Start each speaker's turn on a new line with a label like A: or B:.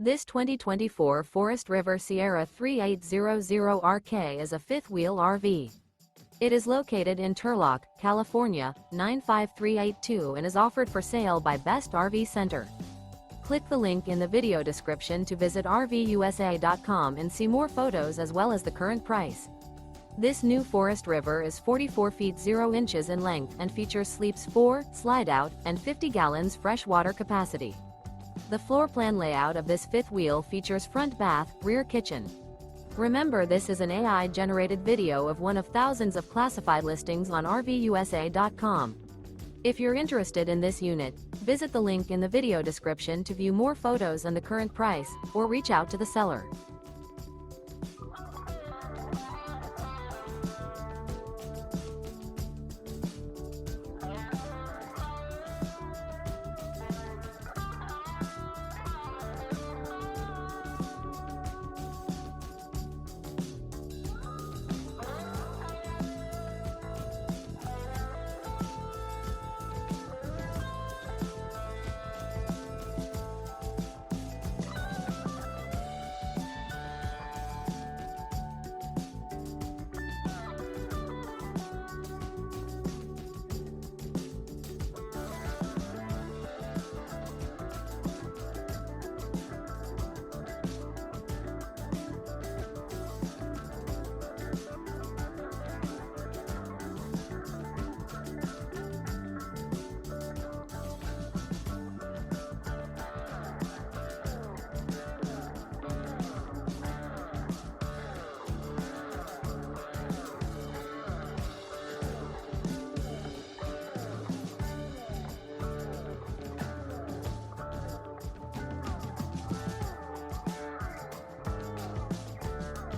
A: This 2024 Forest River Sierra 3800RK is a fifth-wheel RV. It is located in Turlock, California, 95382 and is offered for sale by Best RV Center. Click the link in the video description to visit RVUSA.com and see more photos as well as the current price. This new Forest River is 44 feet 0 inches in length and features sleeps 4, slide-out, and 50 gallons fresh water capacity. The floor plan layout of this fifth wheel features front bath, rear kitchen. Remember, this is an AI-generated video of one of thousands of classified listings on RVUSA.com. If you're interested in this unit, visit the link in the video description to view more photos and the current price, or reach out to the seller.